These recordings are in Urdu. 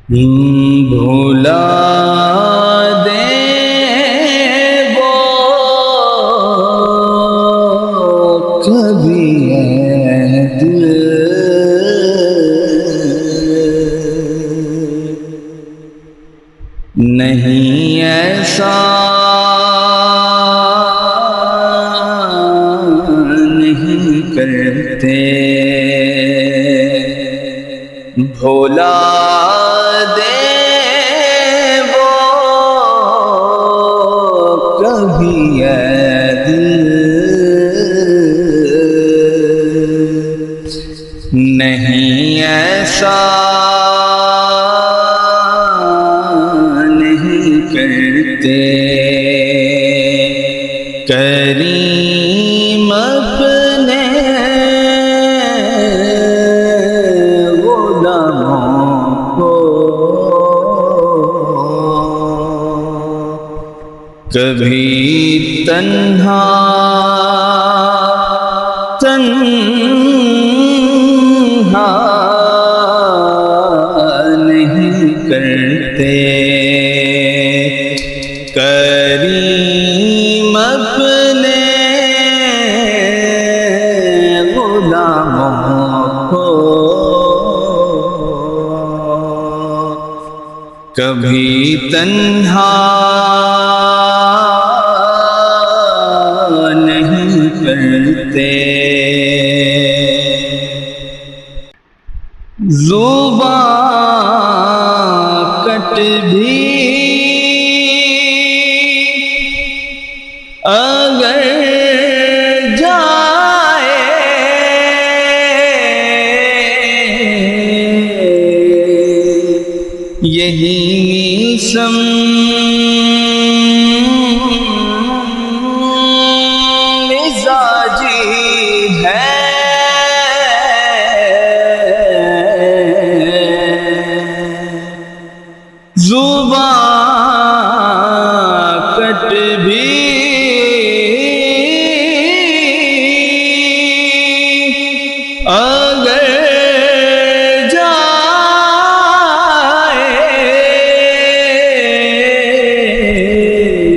بھلا دے وہ کبھی اے دل نہیں ایسا نہیں کرتے بھولا دے وہ کبھی اے دل نہیں ایسا نہیں کرتے کریم اپنے کبھی تنہا نہیں کرتے کریم اپنے غلاموں کو کبھی تنہا نہیں کرتے زبان کٹ بھی اگر جائے یہی مزاجی ہے زبان کٹ بھی اگر جائے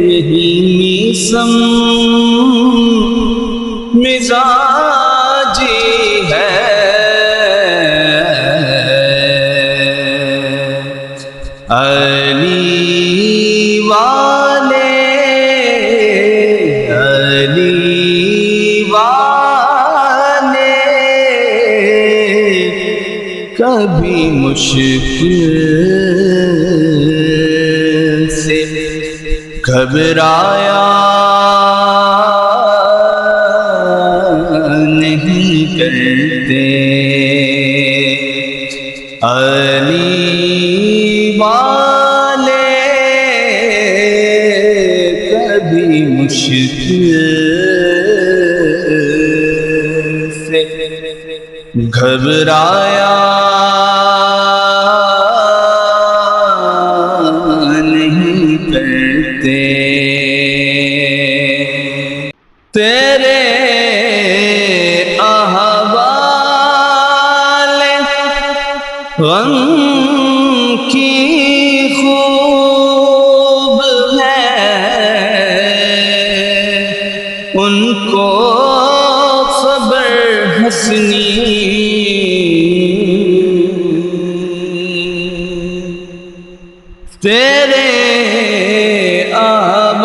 یہی مزاجی ہے علی والے کبھی مشکل سے گھبرایا نہیں کرتے علی والے کبھی مشکل سے گھبرایا نہیں کرتے تیرے احوال غم کی خوب ہے ان کو خبر حسنی تیرے احوال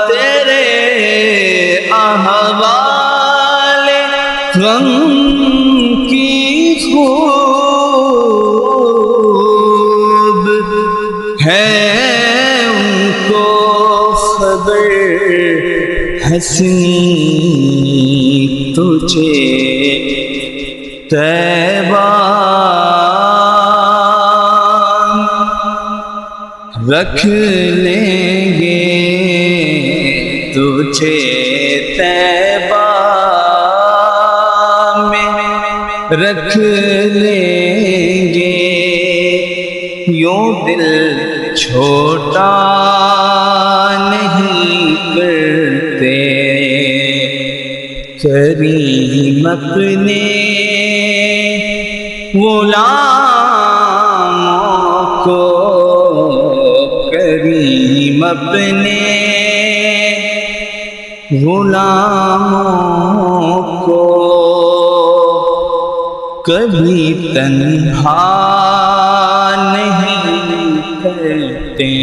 تیرے احوال غم کی خوب ہے ان کو خبر حسنی تجھے طیبہ رکھ لیں گے تجھے طیبہ میں رکھ لیں گے یوں دل چھوٹا نہیں کرتے، کریم اپنے غلاموں کو، کریم اپنے غلاموں کو کبھی تنہا نہیں کرتے۔